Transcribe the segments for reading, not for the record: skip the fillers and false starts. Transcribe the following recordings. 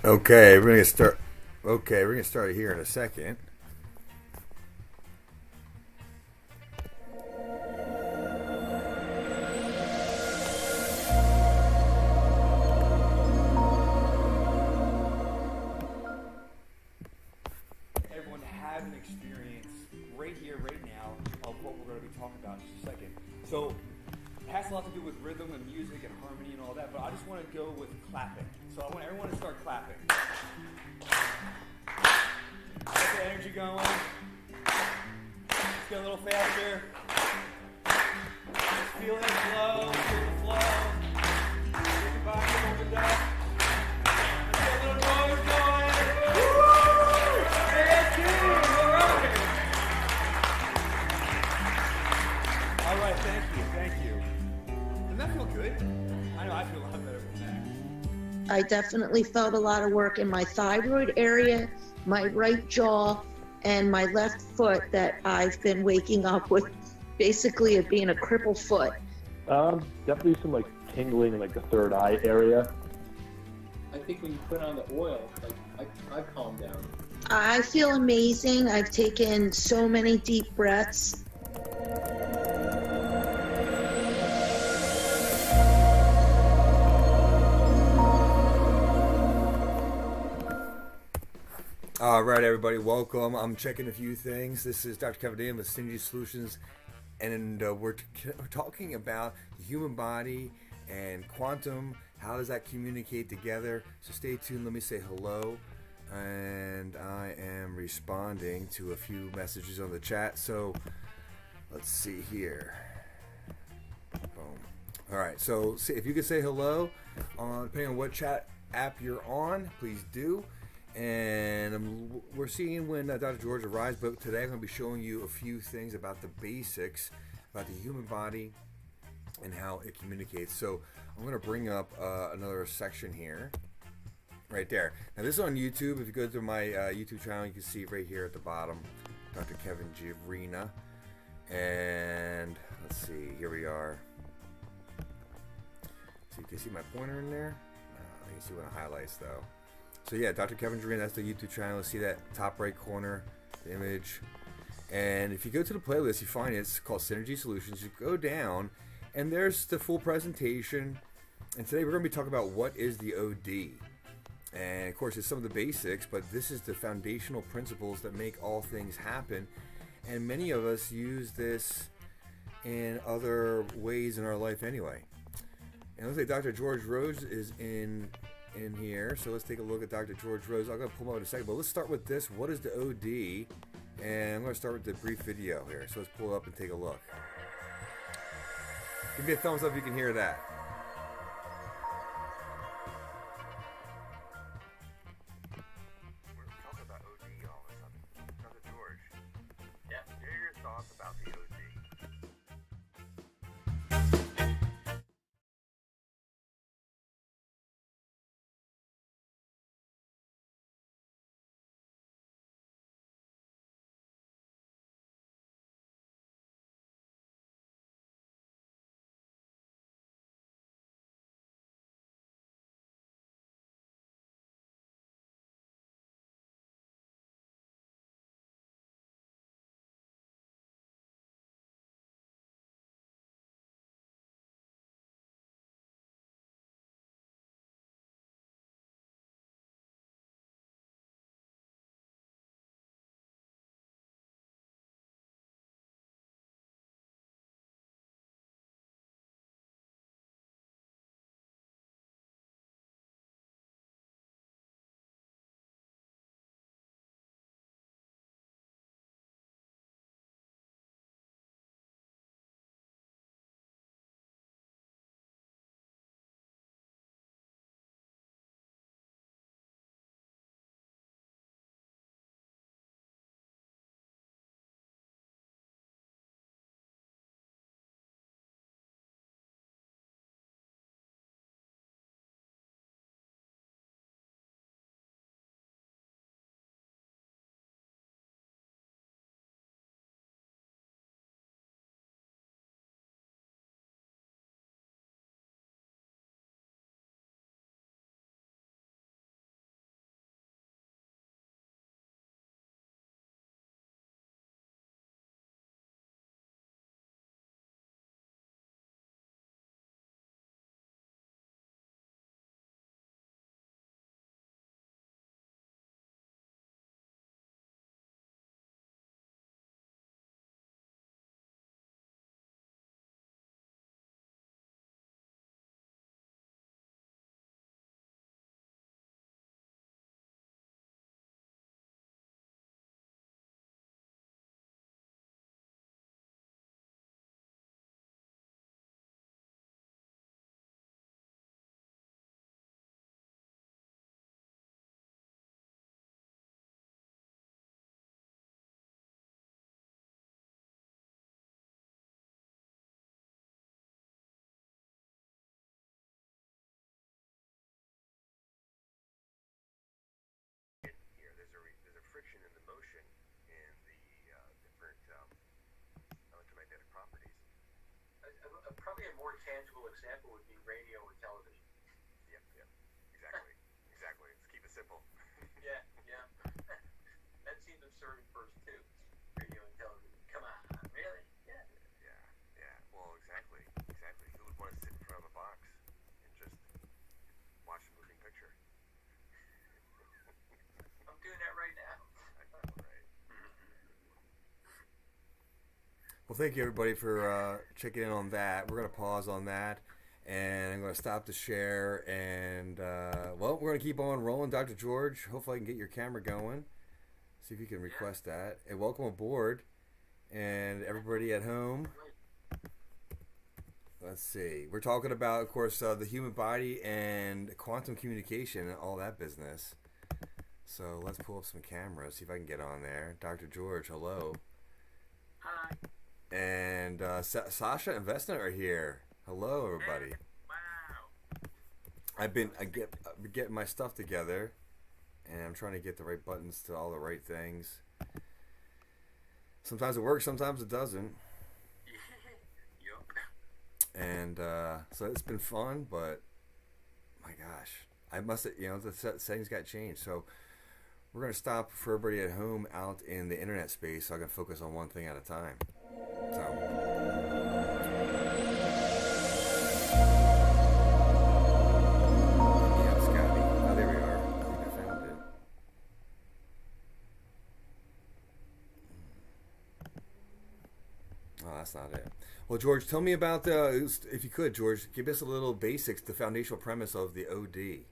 Okay, we're gonna start. Okay, we're gonna start here in a second. Everyone have an experience right here, right now, of what we're going to be talking about in just a second. So it has a lot to do with rhythm and music and harmony and all that, but I just want to go with clapping. So I want everyone to start clapping. Get the energy going. Let's go a little faster. Just feel that flow. Feel the flow. Get your body opened up. Let's get a little noise going. All right, thank you. Doesn't that feel good? I know I feel a lot better with that. I definitely felt a lot of work in my thyroid area, my right jaw, and my left foot that I've been waking up with basically it being a crippled foot. Definitely some like tingling in like the third eye area. I think when you put on the oil, like I calmed down. I feel amazing. I've taken so many deep breaths. All right, everybody, welcome. I'm checking a few things. This is Dr. Kevin Dan with Synergy Solutions, and we're talking about the human body and quantum. How does that communicate together? So stay tuned. Let me say hello, and I am responding to a few messages on the chat. So let's see here. Boom. All right. So if you could say hello, depending on what chat app you're on, please do. And we're seeing when Dr. George arrives, but today I'm going to be showing you a few things about the basics about the human body and how it communicates. So I'm going to bring up another section here, right there. Now this is on YouTube. If you go to my YouTube channel, you can see right here at the bottom, Dr. Kevin Givrina. And let's see, here we are. So you can see my pointer in there. You can see what the highlights though. So yeah, Dr. Kevin Duran, that's the YouTube channel. See that top right corner, the image. And if you go to the playlist, you find it's called Synergy Solutions. You go down, and there's the full presentation. And today we're going to be talking about what is the OD. And of course, it's some of the basics, but this is the foundational principles that make all things happen. And many of us use this in other ways in our life anyway. And let's say Dr. George Rose is in here, so let's take a look at Dr. George Rose. I'm going to pull him out in a second, but let's start with this. What is the OD? And I'm going to start with the brief video here. So let's pull it up and take a look. Give me a thumbs up if you can hear that. probably a more tangible example would be radio and television. Yep, yep. Exactly. Exactly. Let's keep it simple. Yeah, yeah. That seems absurd at first too. Radio and television. Come on, really? Yeah. Yeah, yeah. Well, exactly. Exactly. Who would want to sit in front of a box and just watch a moving picture? I'm doing that right now. I know, right? Well, thank you everybody for checking in on that. We're going to pause on that, and I'm going to stop the share, and well, we're going to keep on rolling. Dr. George, hopefully I can get your camera going. See if you can request that. And welcome aboard, and everybody at home. Let's see. We're talking about, of course, the human body and quantum communication and all that business. So let's pull up some cameras, see if I can get on there. Dr. George, hello. Hi. And Sasha and Vesna are here. Hello, everybody. Wow. I've been getting my stuff together, and I'm trying to get the right buttons to all the right things. Sometimes it works, sometimes it doesn't. Yup. And so it's been fun, but my gosh, I must have, the settings got changed. So we're going to stop for everybody at home out in the internet space so I can focus on one thing at a time. So. Yeah, Scotty. Oh, there we are. I think I found it. Oh, that's not it. Well, George, tell me about if you could, George, give us a little basics, the foundational premise of the OD.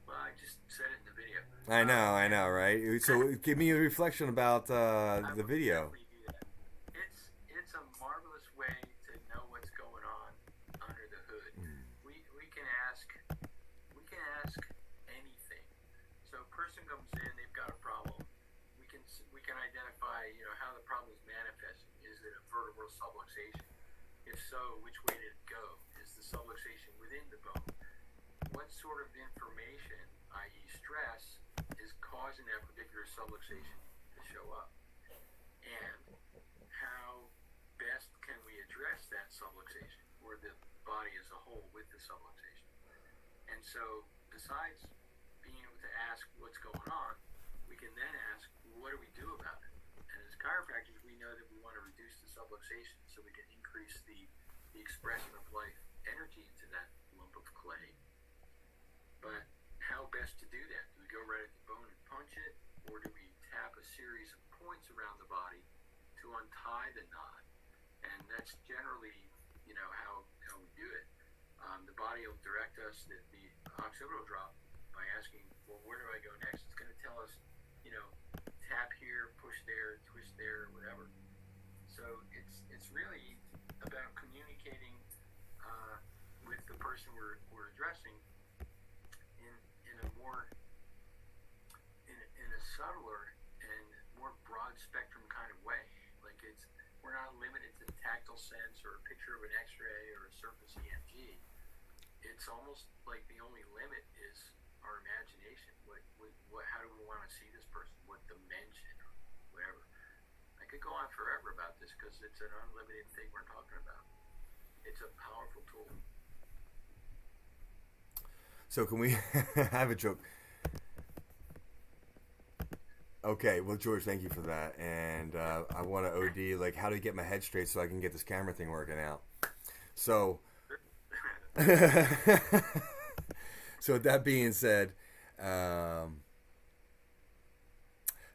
Well, I just said it in the video. I know, right? So give me a reflection about the video. Definitely do that. It's a marvelous way to know what's going on under the hood. We can ask anything. So a person comes in, they've got a problem. We can identify, how the problem is manifesting. Is it a vertebral subluxation? If so, which way did it go? Is the subluxation within the bone? What sort of information, i.e. stress, is causing that particular subluxation to show up? And how best can we address that subluxation, or the body as a whole with the subluxation? And so, besides being able to ask what's going on, we can then ask, what do we do about it? And as chiropractors, we know that we want to reduce the subluxation so we can increase the expression of life energy into that lump of clay. But how best to do that? Do we go right at the bone and punch it, or do we tap a series of points around the body to untie the knot? And that's generally, how we do it. The body will direct us, the occipital drop, by asking, well, where do I go next? It's going to tell us, tap here, push there, twist there, whatever. So it's really about communicating with the person we're addressing in a more in a subtler and more broad spectrum kind of way. Like we're not limited to the tactile sense or a picture of an X-ray or a surface EMG. It's almost like the only limit is our imagination. How do we want to see this person? What dimension or whatever? I could go on forever about this because it's an unlimited thing we're talking about. It's a powerful tool. So can we have a joke? Okay, well, George, thank you for that. And I want to OD, like, how to get my head straight so I can get this camera thing working out. So, so with that being said,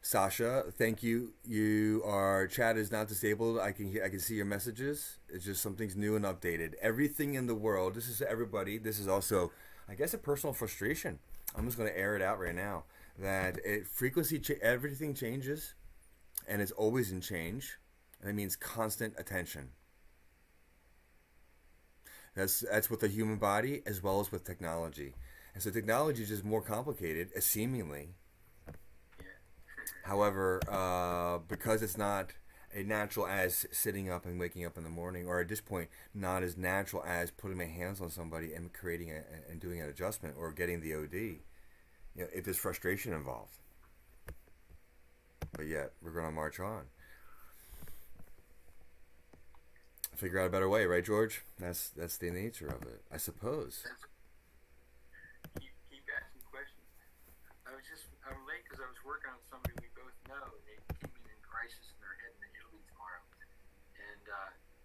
Sasha, thank you. Our chat is not disabled. I can see your messages. It's just something's new and updated. Everything in the world. This is everybody. This is also, I guess, a personal frustration. I'm just going to air it out right now. That everything changes, and it's always in change, and it means constant attention. That's with the human body as well as with technology. And so technology is just more complicated, seemingly. However, because it's not as natural as sitting up and waking up in the morning, or at this point, not as natural as putting my hands on somebody and creating and doing an adjustment or getting the OD, if there's frustration involved. But yet, we're going to march on. Figure out a better way, right, George? That's the nature of it, I suppose. Keep asking questions. I'm late because I was working on somebody we both know, and they came in crisis, and they're heading to Italy tomorrow. And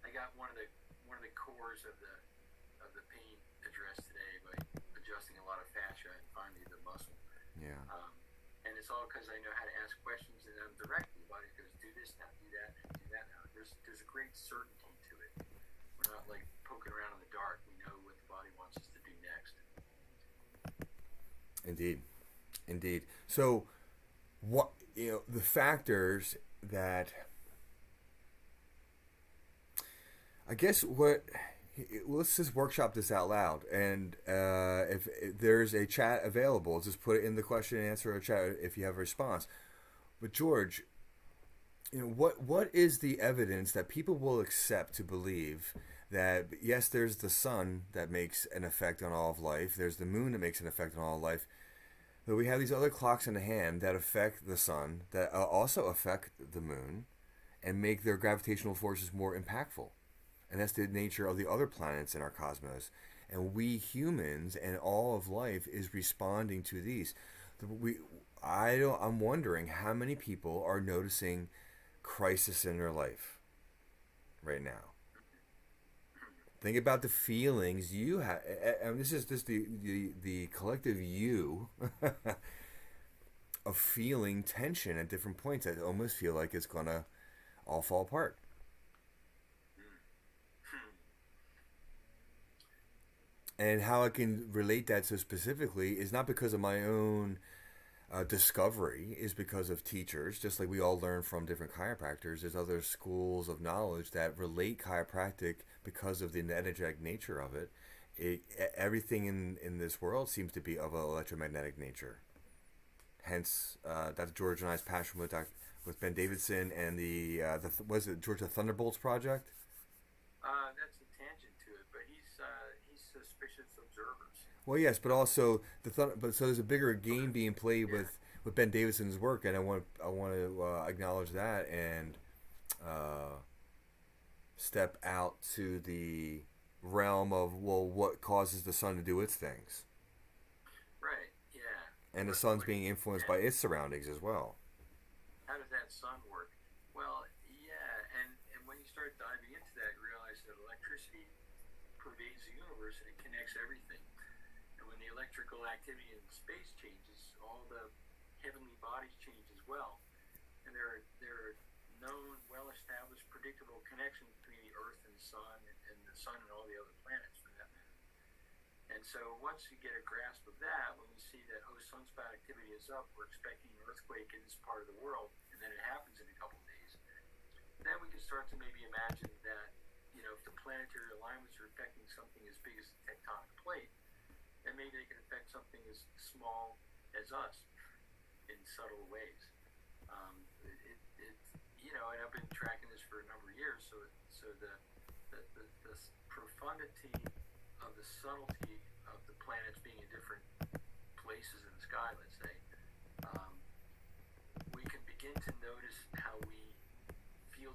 I got one of the cores of the pain addressed today by adjusting a lot of fascia and finally the muscle. Yeah. And it's all because I know how to ask questions, and I'm directing the body goes, do this now, do that now. There's a great certainty to it. We're not like poking around in the dark. We know what the body wants us to do next. Indeed. So, what the factors that I guess let's just workshop this out loud, and if there's a chat available, just put it in the question and answer or chat if you have a response. But George, what is the evidence that people will accept to believe that yes, there's the sun that makes an effect on all of life, there's the moon that makes an effect on all of life, but we have these other clocks in the hand that affect the sun, that also affect the moon, and make their gravitational forces more impactful. And that's the nature of the other planets in our cosmos. And we humans and all of life is responding to these. I'm wondering how many people are noticing crisis in their life right now. Think about the feelings you have. And this is just the collective you of feeling tension at different points that almost feel like it's going to all fall apart. And how I can relate that so specifically is not because of my own discovery, is because of teachers. Just like we all learn from different chiropractors, there's other schools of knowledge that relate chiropractic because of the energetic nature of it. Everything in this world seems to be of an electromagnetic nature. Hence, Dr. George and I's passion with Ben Davidson and was it Georgia Thunderbolts project? That's a tangent to it, but he's suspicious observers. Well, yes, but also but so there's a bigger game being played with Ben Davidson's work, and I want to acknowledge that and step out to the realm of what causes the sun to do its things. Right. Yeah. And the sun's being influenced by its surroundings as well. How does that sun work? Well, yeah, and when you start diving into that, you realize that electricity pervades the universe and it connects everything. And when the electrical activity in space changes, all the heavenly bodies change as well. And there are known, well-established, predictable connections between the Earth and the Sun, and the Sun and all the other planets for that matter. And so once you get a grasp of that, when we see that, sunspot activity is up, we're expecting an earthquake in this part of the world, and then it happens in a couple of days, then we can start to maybe imagine that, if the planetary alignments are affecting something as big as the tectonic plate, then maybe they can affect something as small as us in subtle ways. And I've been tracking this for a number of years, so the profundity of the subtlety of the planets being in different places in the sky, let's say, we can begin to notice how we